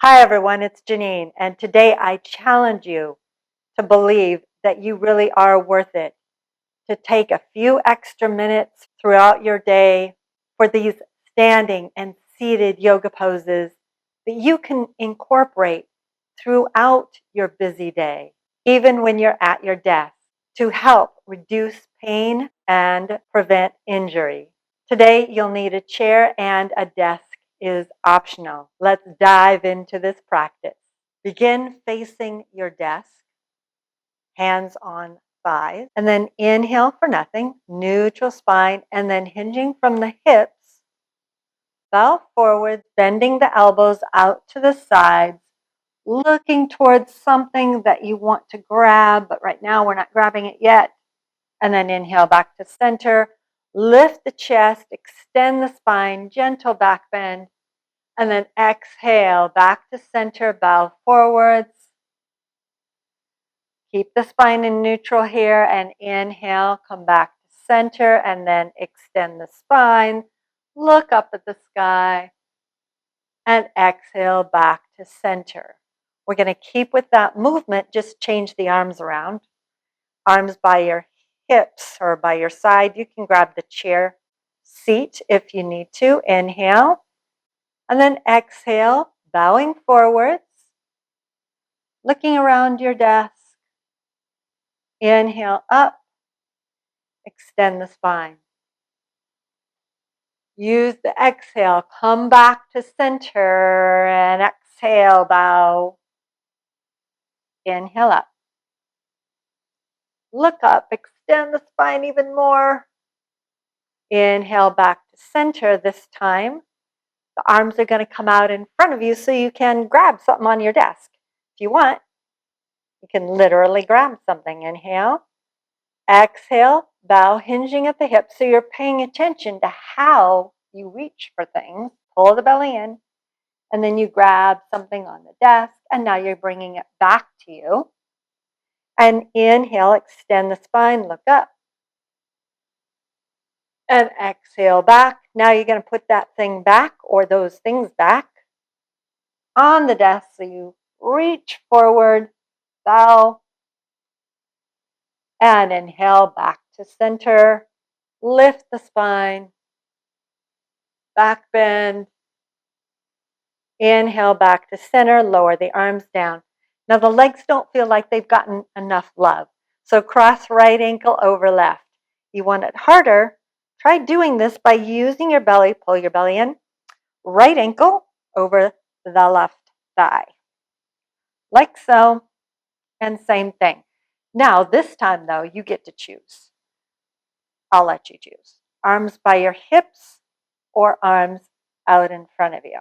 Hi everyone, it's Genene, and today I challenge you to believe that you really are worth it, to take a few extra minutes throughout your day for these standing and seated yoga poses that you can incorporate throughout your busy day, even when you're at your desk, to help reduce pain and prevent injury. Today you'll need a chair and a desk is optional. Let's dive into this practice. Begin facing your desk, hands on thighs, and then inhale for nothing, neutral spine, and then hinging from the hips, bow forward, bending the elbows out to the sides, looking towards something that you want to grab, but right now we're not grabbing it yet. And then inhale back to center, lift the chest, extend the spine, gentle back bend, and then exhale back to center, bow forwards. Keep the spine in neutral here and inhale, come back to center and then extend the spine, look up at the sky and exhale back to center. We're going to keep with that movement, just change the arms around. Arms by your hips or by your side. You can grab the chair seat if you need to. Inhale and then exhale, bowing forwards, looking around your desk. Inhale up, extend the spine. Use the exhale, come back to center and exhale, bow. Inhale up. Look up, extend the spine even more. Inhale back to center this time. The arms are going to come out in front of you so you can grab something on your desk. If you want, you can literally grab something. Inhale, exhale, bow, hinging at the hips so you're paying attention to how you reach for things. Pull the belly in, and then you grab something on the desk, and now you're bringing it back to you. And inhale, extend the spine, look up. And exhale back. Now you're going to put that thing back or those things back on the desk. So you reach forward, bow, and inhale back to center. Lift the spine, back bend. Inhale back to center, lower the arms down. Now the legs don't feel like they've gotten enough love. So cross right ankle over left. You want it harder, try doing this by using your belly, pull your belly in, right ankle over the left thigh. Like so, and same thing. Now this time though, you get to choose. I'll let you choose. Arms by your hips or arms out in front of you.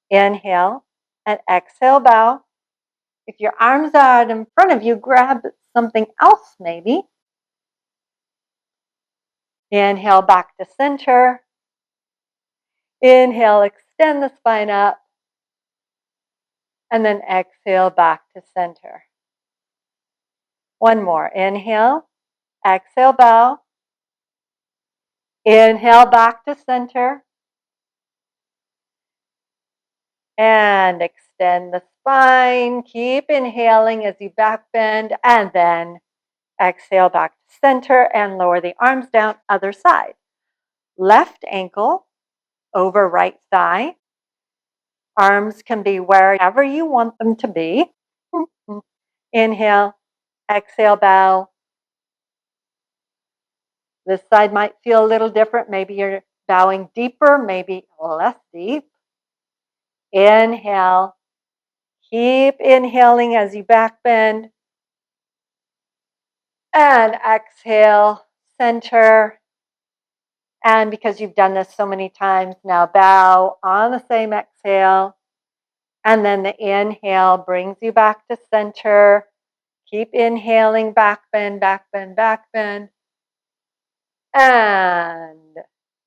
Inhale and exhale, bow. If your arms are out in front of you, grab something else maybe. Inhale back to center. Inhale, extend the spine up. And then exhale back to center. One more. Inhale, exhale, bow. Inhale back to center. And extend the spine. Keep inhaling as you back bend. And then exhale back to center and lower the arms down. Other side. Left ankle over right thigh. Arms can be wherever you want them to be. Inhale, exhale, bow. This side might feel a little different. Maybe you're bowing deeper, maybe less deep. Inhale. Keep inhaling as you back bend. And exhale, center. And because you've done this so many times, now bow on the same exhale. And then the inhale brings you back to center. Keep inhaling, back bend, back bend, back bend. And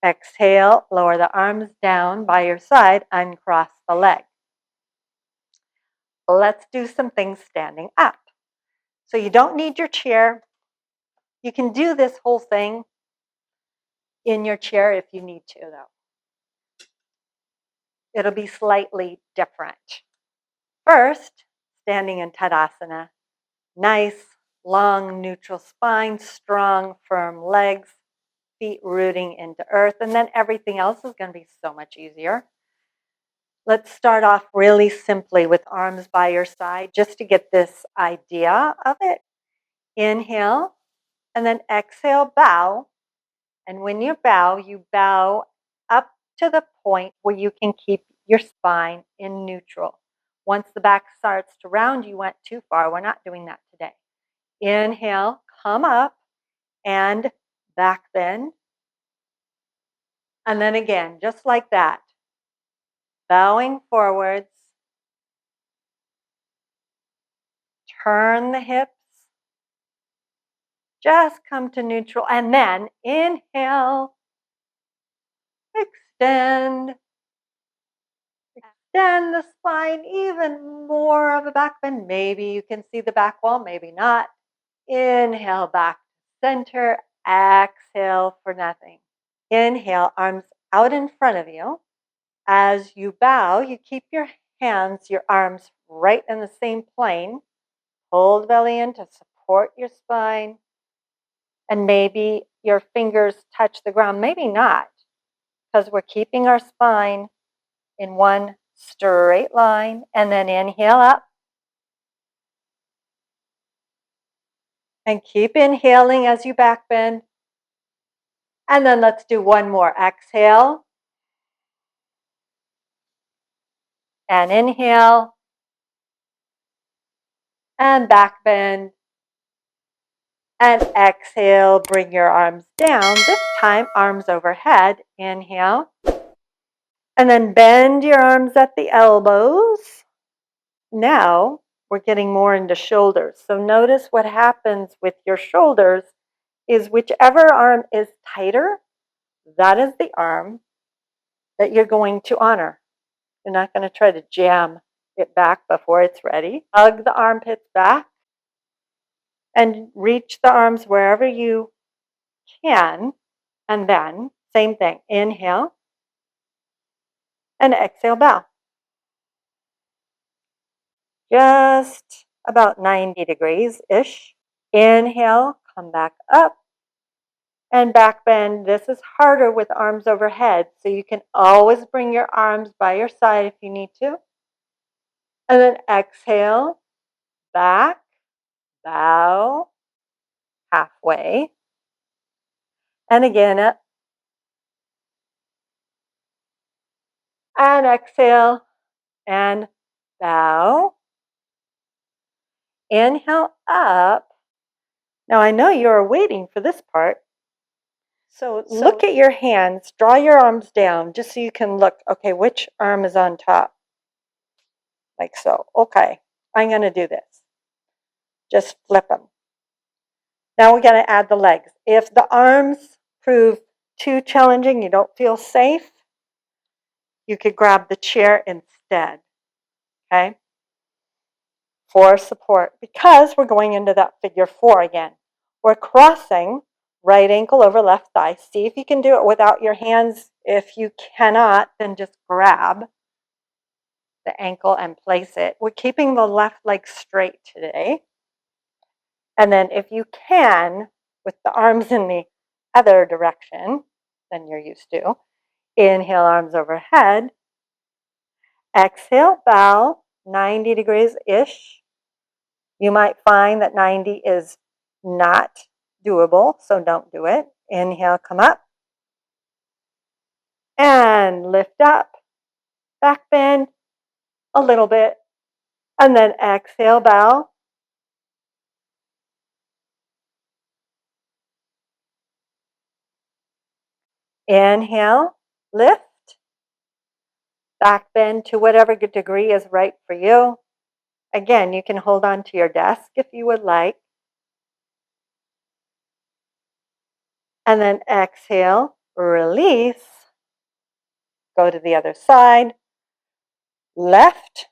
exhale, lower the arms down by your side, uncross the leg. Let's do some things standing up. So you don't need your chair. You can do this whole thing in your chair if you need to, though. it'll be slightly different. First, standing in Tadasana. Nice, long, neutral spine, strong, firm legs, feet rooting into earth, and then everything else is going to be so much easier. Let's start off really simply with arms by your side just to get this idea of it. Inhale, and then exhale, bow. And when you bow up to the point where you can keep your spine in neutral. Once the back starts to round, you went too far. We're not doing that today. Inhale, come up and back bend. And then again, just like that, bowing forwards, turn the hips, just come to neutral, and then inhale, extend, extend the spine, even more of a back bend. Maybe you can see the back wall, maybe not. Inhale, back center, exhale for nothing. Inhale, arms out in front of you. As you bow, you keep your hands, your arms right in the same plane. Hold belly in to support your spine. And maybe your fingers touch the ground, maybe not, because we're keeping our spine in one straight line. And then inhale up. And keep inhaling as you back bend. And then let's do one more. Exhale. And inhale. And back bend. And exhale, bring your arms down. This time, arms overhead. Inhale. And then bend your arms at the elbows. Now, we're getting more into shoulders. So notice what happens with your shoulders is whichever arm is tighter, that is the arm that you're going to honor. You're not going to try to jam it back before it's ready. Hug the armpits back and reach the arms wherever you can. And then, same thing, inhale and exhale, bow. Just about 90 degrees-ish. Inhale, come back up and back bend. This is harder with arms overhead, so you can always bring your arms by your side if you need to. And then exhale, back, bow, halfway. And again, up. And exhale and bow. Inhale up. Now I know you're waiting for this part. So look at your hands, draw your arms down just so you can look, okay, which arm is on top? Like so. Okay, I'm going to do this. Just flip them. Now we're going to add the legs. If the arms prove too challenging, you don't feel safe, you could grab the chair instead, okay, for support, because we're going into that figure 4 again. We're crossing right ankle over left thigh. See if you can do it without your hands. If you cannot, then just grab the ankle and place it. We're keeping the left leg straight today. And then if you can, with the arms in the other direction than you're used to, inhale, arms overhead. Exhale, bow, 90 degrees-ish. You might find that 90 is not doable, so don't do it. Inhale, come up. And lift up. Back bend a little bit. And then exhale, bow. Inhale, lift. Back bend to whatever degree is right for you. Again, you can hold on to your desk if you would like. And then exhale, release. Go to the other side. Left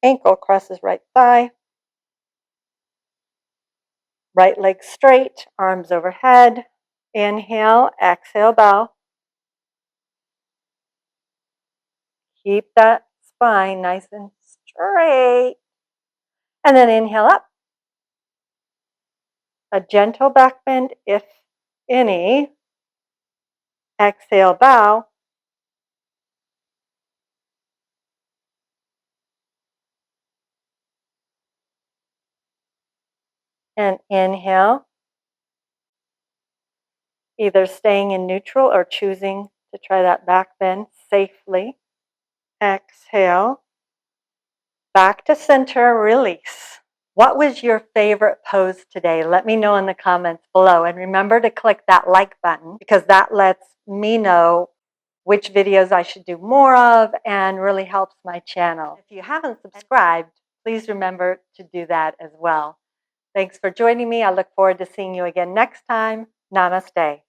ankle crosses right thigh. Right leg straight, arms overhead. Inhale, exhale, bow. Keep that spine nice and straight. And then inhale up. A gentle back bend, if any. Exhale, bow. And inhale, either staying in neutral or choosing to try that back bend safely. Exhale, back to center, release. What was your favorite pose today? Let me know in the comments below. And remember to click that like button because that lets me know which videos I should do more of and really helps my channel. If you haven't subscribed, please remember to do that as well. Thanks for joining me. I look forward to seeing you again next time. Namaste.